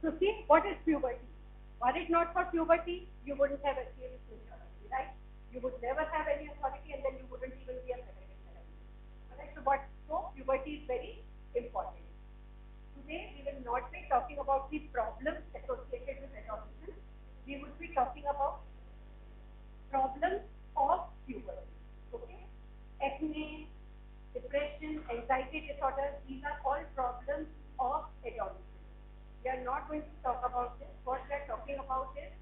So see, what is puberty? Were it not for puberty, you wouldn't have achieved maturity, right? You would never have any authority, and then you wouldn't even be a secretary. Alright, so puberty is very important. Today we will not be talking about the problems associated with adolescence. We would be talking about problems of puberty. Okay? Acne, depression, anxiety disorders, these are all problems of adolescence. We are not going to talk about this. What we are talking about is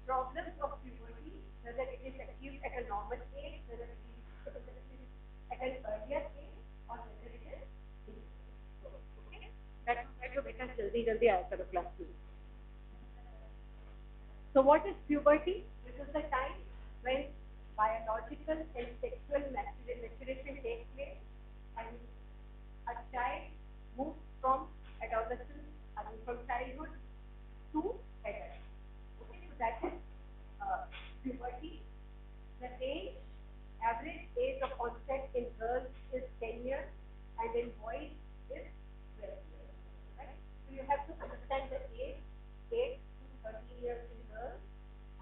problems of puberty, whether it is achieved at a normal age, whether it is achieved at an earlier age, or whether it is okay. That's better jaldi jaldi aaya karo class में. So what is puberty? This is the time when biological and sexual maturation takes place, and a child moves from adolescence, from childhood to adult. Okay, so that is puberty. The average age of onset in girls is 10 years, and in boys is 12 years. Right? So you have to understand the age, 8 to 13 years in girls,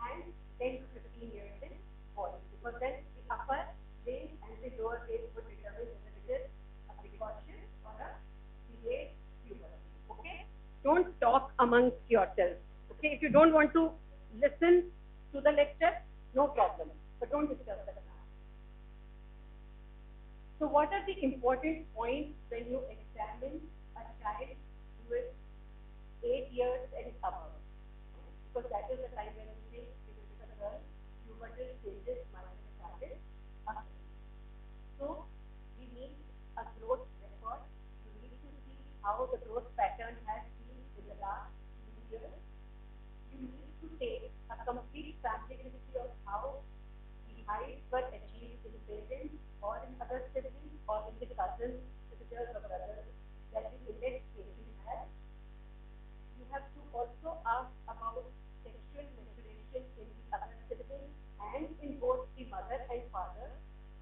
and 10 to 15 years in boys, because then the upper range and the lower range would determine whether it is a precocious or a delayed puberty. Okay? Don't talk amongst yourselves. Okay? If you don't want to listen to the lecture, no problem, but don't disturb the class. So what are the important points when you examine a child who is 8 years and above? Because that is the time when you say if it is a girl, pubertal stages might have started. So we need a growth record. You need to see how the growth pattern has been in the last few years. You need to take a complete family history of how the heights were achieved in parents or in other siblings or in the cousins, sisters or brothers that the index patient has. You have to also ask about sexual maturation in the other siblings and in both the mother and father.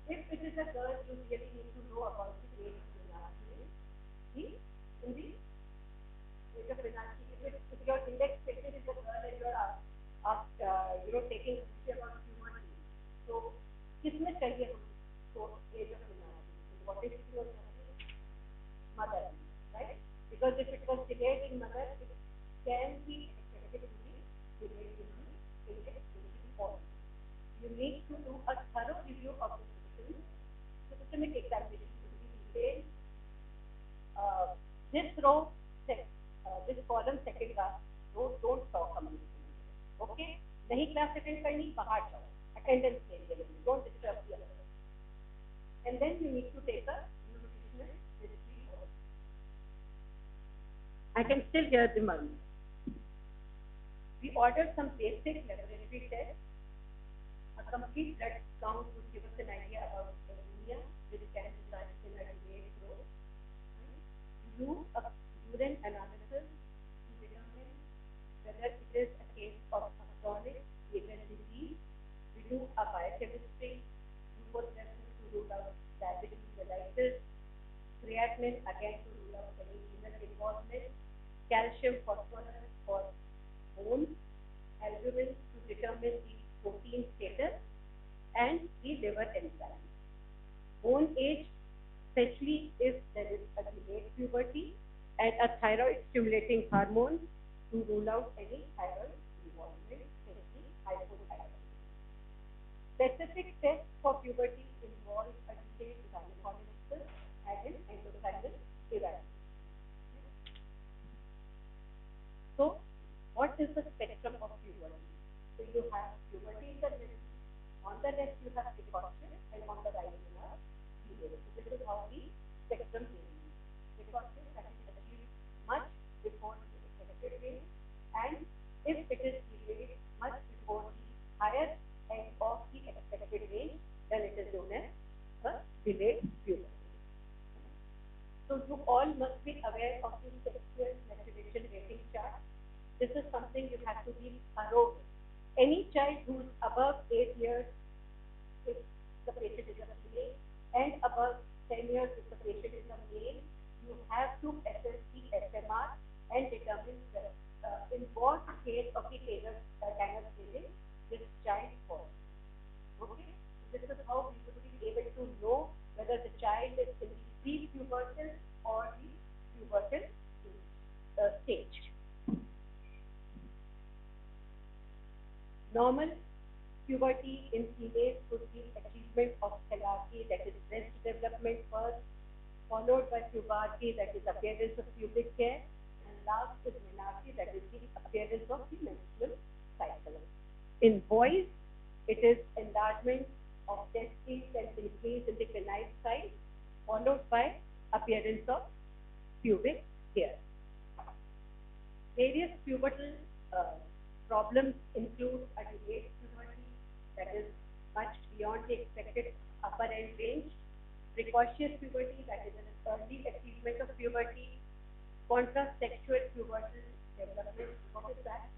If it is a girl, you really need to know about the age of menarche. In the age of menarche, if your index patient is a girl and you are taking history about puberty, so किसमें चाहिए हमको age of menarche? What is your mother, right? Because if it was delayed in mother, it can be expected to be delayed in the index patient also. You need to do a thorough review of the systemic examination to be detailed. This row, this column second class, don't talk among yourselves. Okay? नहीं class attend करनी, बाहर जाओ. Attendance के लिए, don't disturb the others. And then you need to take a nutritional history also. I can still hear the murmur. We ordered some basic laboratory tests. A complete blood count would give us an idea about anemia, which can result in a delayed growth. We do a urine analysis to determine whether it is a case of a chronic kidney disease. We do a biochemistry, glucose levels to rule out diabetes mellitus, creatinine again to rule out any renal involvement, calcium, phosphorus for bones, albumin to determine the protein status, and the liver enzyme. Bone age, especially if there is a delayed puberty, and a thyroid stimulating hormone to rule out any thyroid involvement, especially hypothyroidism. Specific tests for puberty involve a detailed gynecologist and an endocrine evaluation. So, what is the spectrum of puberty? So you have puberty in the middle, on the left you have precocious, and on the right you have delayed. So this is how the spectrum is. Precocious that is achieved much before the expected range, and if it is delayed much before the higher end of the expected range, then it is known as a delayed puberty. So you all must be aware of the sexual maturation rating chart. This is something you have to be thorough with. Any child who is above 8 years, if the patient is a female, and above 10 years, if the patient is a male, you have to assess the SMR and determine the in what case of the Tanner staging this child falls. Okay, this is how we would be able to know whether the child is in the pre-pubertal or the pubertal stage. Normal puberty in females would be achievement of thelarche, that is breast development first, followed by puberty, that is appearance of pubic hair, and last is menarche, that is the appearance of the menstrual cycle. In boys, it is enlargement of testes and increase in the penile size, followed by appearance of pubic hair. Various pubertal problems include a delayed puberty, that is much beyond the expected upper end range, precocious puberty, that is an early achievement of puberty, contrasexual pubertal development, what is that?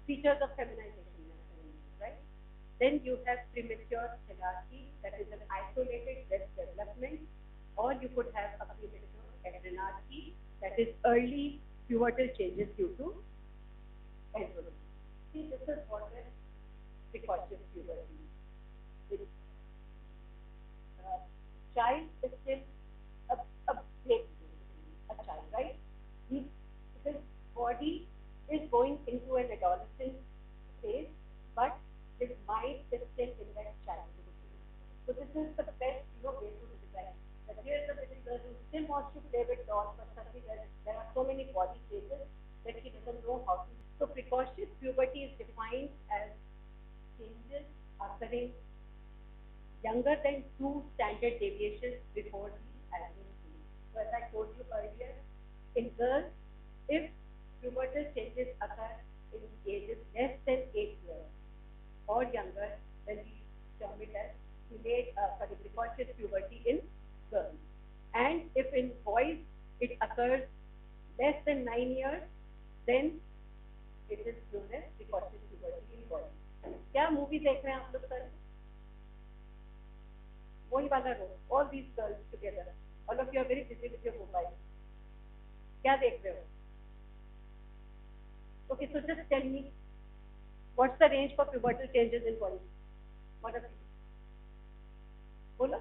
Features of feminization, right? Then you have premature thelarche, that is an isolated breast development, or you could have a premature adrenarche, that is early pubertal changes due to androgen. See, this is what is precocious puberty. The child is still a baby, a child, right? His body is going into an adolescent phase, but his mind is still in that childhood. So this is the best, way to describe. That here's a little girl who still wants to play with dolls, but suddenly there are so many body changes that she doesn't know how to. So precocious puberty is defined as changes occurring younger than 2 standard deviations before the average age. So as I told you earlier, in girls, if pubertal changes occur in ages less than 8 years or younger, then we term it as precocious puberty in girls. And if in boys it occurs less than 9 years, then it is known as precocious puberty in boys. क्या movie देख रहे हैं आप लोग sir? वही वाला role, all these girls together. All of you are very busy with your mobile. क्या देख रहे हो? Okay, so just tell me, what's the range for pubertal changes in boys? What are they? बोलो.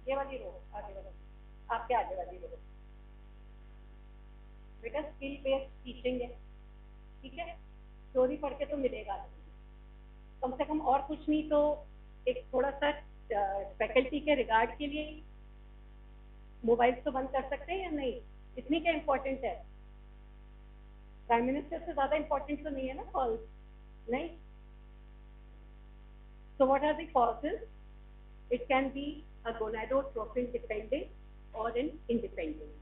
ये वाली रो, आगे वाली. आपके आगे वाली रो. बेटा स्किल बेस्ड टीचिंग है, ठीक है? स्टोरी पढ़ के तो मिलेगा नहीं, कम से कम और कुछ नहीं तो एक थोड़ा सा फैकल्टी के रिगार्ड के लिए मोबाइल तो बंद कर सकते हैं या नहीं? इतनी क्या इम्पोर्टेंट है? प्राइम मिनिस्टर से ज्यादा इम्पोर्टेंट तो नहीं है ना कॉल? नहीं. So what are the causes? It can be a gonadotropin dependent or an independent.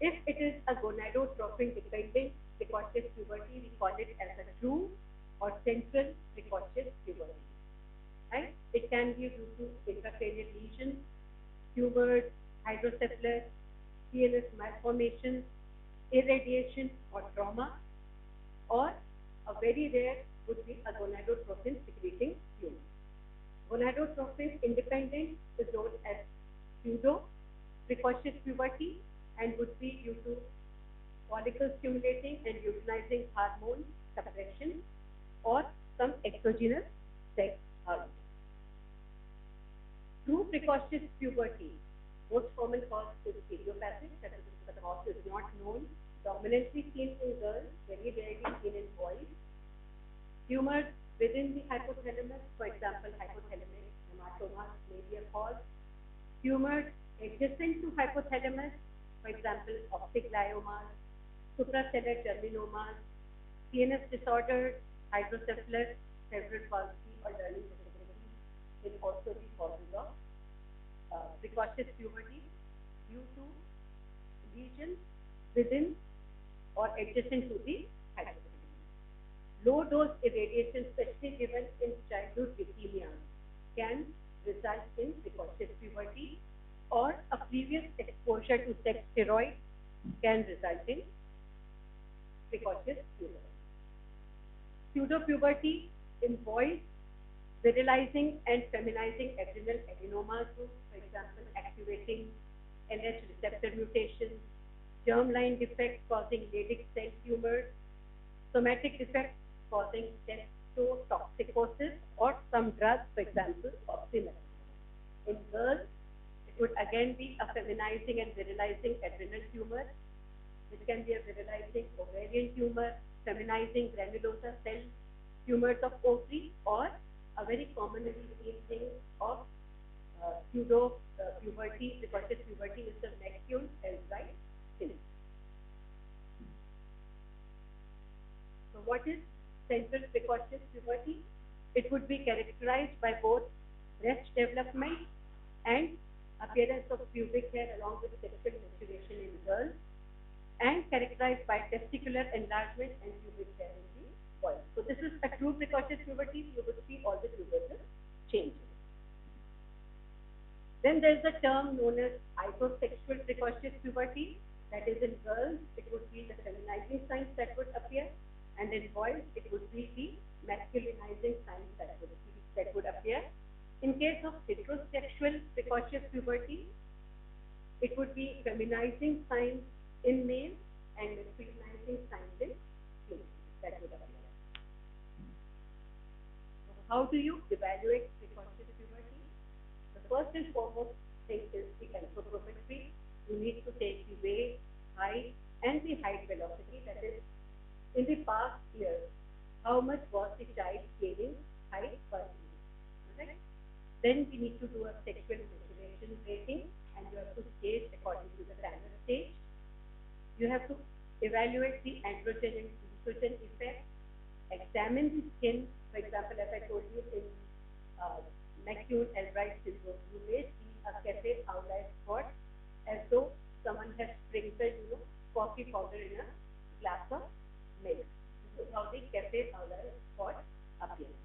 If it is a gonadotropin dependent precocious puberty, we call it as a true or central precocious puberty. Right? It can be due to intracranial lesions, tumors, hydrocephalus, CNS malformations, irradiation or trauma, or a very rare would be a gonadotropin secreting tumor. Gonadotropin independent is known as pseudo precocious puberty and would be due to follicle stimulating and utilizing hormone suppression or some exogenous sex hormone. True precocious puberty, most common cause is idiopathic, that is, the cause is not known, dominantly seen in girls, very rarely seen in boys. Tumors within the hypothalamus, for example, hypothalamic hematomas may be a cause. Tumors adjacent to hypothalamus, for example, optic gliomas, suprasellar germinomas, CNS disorders, hydrocephalus, cerebral palsy, or learning disabilities will also be causes of precocious puberty due to lesions within or adjacent to the hypothalamus. Low dose irradiation, especially given in childhood leukemia, can result in precocious puberty, or a previous exposure to sex steroids can result in precocious puberty. Pseudopuberty in boys, virilizing and feminizing adrenal adenomas, for example, activating LH receptor mutations, germline defects causing Leydig cell tumors, somatic defects causing testotoxicosis, or some drugs, for example, oxymetron. In girls, it would again be a feminizing and virilizing adrenal tumor, which can be a virilizing ovarian tumor, feminizing granulosa cell tumors of ovary, or a very commonly seen thing of pseudo puberty, precocious puberty is the McCune-Albright syndrome. So what is central precocious puberty? It would be characterized by both breast development and appearance of pubic hair along with sexual maturation in girls, and characterized by testicular enlargement and pubic hair in the boys. So this is a true precocious puberty. You would see all the puberty changes. Then there is a term known as hyposexual precocious puberty. That is, in girls, it would be the feminizing signs that would appear, and in boys, it would be the masculinizing signs that would appear. In case of heterosexual precocious puberty, it would be feminizing signs in male and masculinizing signs in female that would appear. So how do you evaluate precocious puberty? The first and foremost thing is the anthropometry. You need to take the weight, height, and the height velocity. That is, in the past years, how much was the child gaining height per year? Okay? Then we need to do a sexual maturation rating, and you have to stage according to the Tanner stage. You have to evaluate the androgen and estrogen effect, examine the skin. For example, as I told you, in McCune-Albright syndrome, you may see a cafe outline spot as though someone has sprinkled, coffee powder in a glass of milk. This is how the cafe outline spot appears.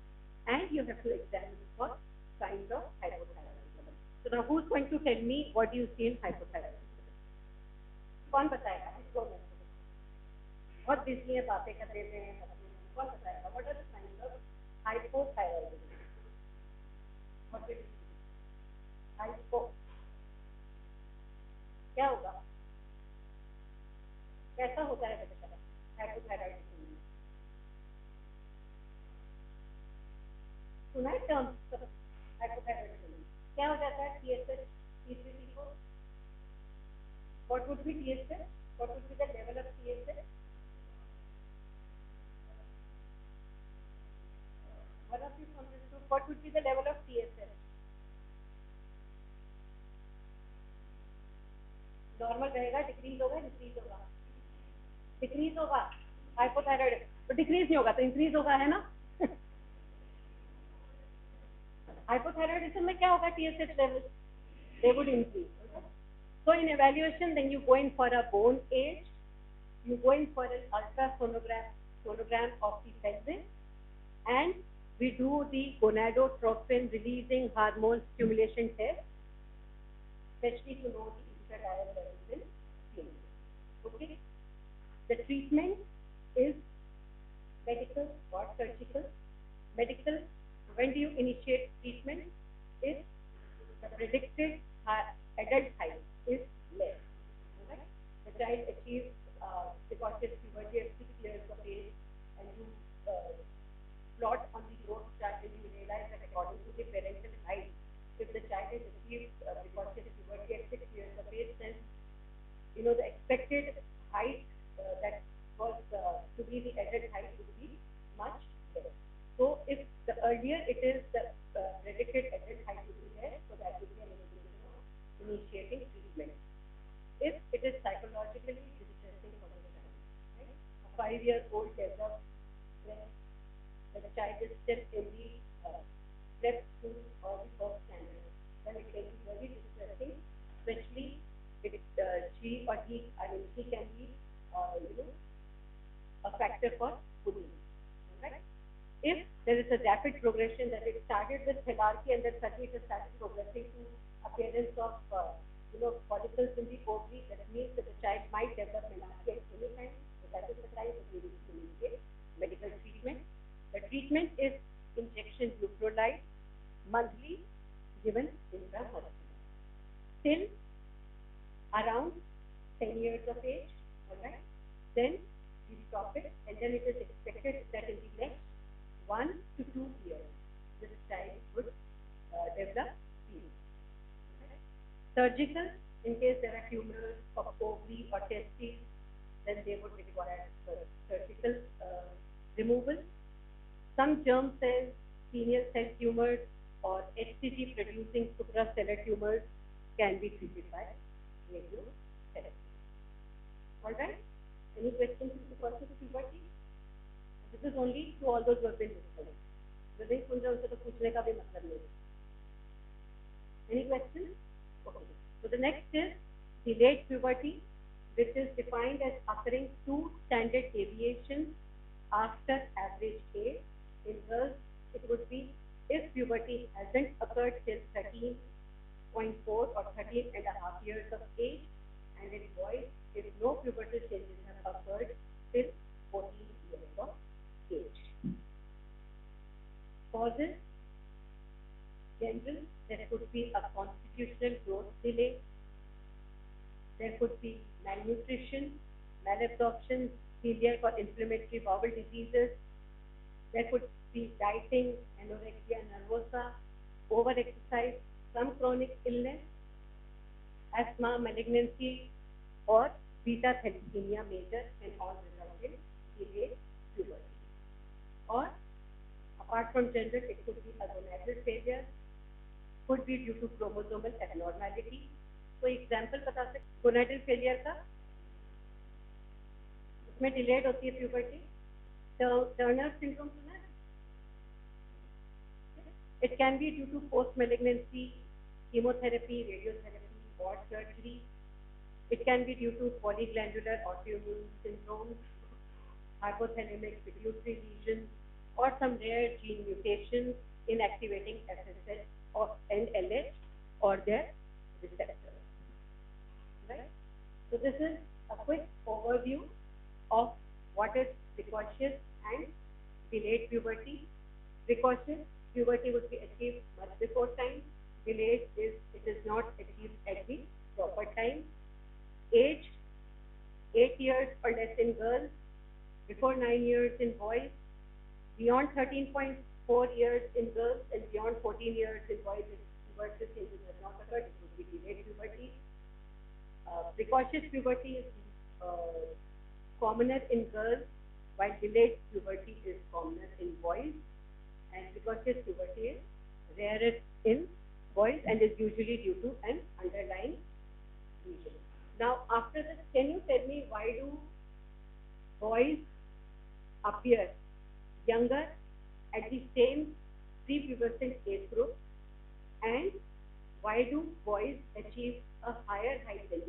And you have to examine for signs of hypothyroidism. So now, who's going to tell me what do you see in hypothyroidism? कौन बताएगा इसको? बहुत busy है, बातें कर देते हैं, कौन बताएगा? What are the signs of hypothyroidism? What will you see? Hypo. क्या होगा? कैसा होता है बेटा hypothyroidism? सुना है टर्म hypothyroidism? क्या हो जाता है? TSH, T3, T4. What would be TSH? What would be the level of TSH? One of you understood. What would be the level of TSH? Normal रहेगा, decrease होगा, increase होगा. Decrease होगा. Hypothyroid. तो decrease नहीं होगा, तो increase होगा, है ना? Hypothyroidism में क्या होगा? TSH level they would increase. Okay? So in evaluation, then you go in for a bone age, you go in for an ultrasonogram of the pelvis, and we do the gonadotropin releasing hormone stimulation test, especially to know the estradiol levels in females. Okay? The treatment is medical or surgical. Medical, when do you initiate treatment? If the predicted adult height is less. Okay? The child achieves precocious puberty at 6 years of age, and you plot on the growth chart, and you realize that according to the parental height, if the child has achieved precocious puberty at 6 years of age, then the expected height that was to be the adult height would be much less. So if the earlier it is, the predicted adult height would be less, so that would be an indication of initiating treatment. If it is psychologically distressing for the child, right? A 5-year-old develops when the child is still in the prep school or the first standard, then it can be very distressing, especially if she or he, he can be, a factor for bullying. Right? If there is a rapid progression, that it started with hierarchy and then suddenly it started progressing to appearance of follicles in the ovary, that means that the child might develop menarche at any time. So that is the time that we need to initiate medical treatment. The treatment is injection leuprolide, monthly, given intrahospital. Till around 10 years of age, all right? Then we stop it, and then it is expected that in the next 1 to 2 years, this child would develop penis. Okay? Surgical, in case there are tumors of ovary or testes, then they would require surgical removal. Some germ cells, senior cell tumors, or HCG producing supracellular tumors can be treated by radiotherapy. All right? Any questions with the process of puberty? This is only to all those who have been listening. जो नहीं सुन रहे उनसे तो पूछने का भी मतलब नहीं. Any questions? Okay. So the next is delayed puberty, which is defined as occurring 2 standard deviations after average age. In girls, it would be if puberty hasn't occurred till 13.4 or 13 and a half years of age, and in boys, if no pubertal changes have occurred till 14 years of age. Causes: general, there could be a constitutional growth delay, there could be malnutrition, malabsorption, celiac or inflammatory bowel diseases, there could be dieting, anorexia nervosa, overexercise, some chronic illness, asthma, malignancy, or beta thalassemia major can all result in delayed puberty. Or apart from gender, it could be a gonadal failure, could be due to chromosomal abnormality. कोई example बता सकते gonadal failure का? उसमें delayed होती है puberty. Turner syndrome सुना है? It can be due to post-malignancy, chemotherapy, radiotherapy, or surgery. It can be due to polyglandular autoimmune syndrome, hypothalamic pituitary lesions, or some rare gene mutations inactivating FSH and LH or their receptors. Right? So this is a quick overview of what is precocious and delayed puberty. Precocious puberty would be achieved much before time. Delayed is it is not achieved at the proper time. Age: 8 years or less in girls, before 9 years in boys, beyond 13.4 years in girls, and beyond 14 years in boys. If pubertal changes have not occurred, it would be delayed puberty. Precocious puberty is commoner in girls, while delayed puberty is commoner in boys, and precocious puberty is rarer in boys and is usually due to an underlying reason. Now, after this, can you tell me why do boys appear younger at the same prepubescent age group, and why do boys achieve a higher height than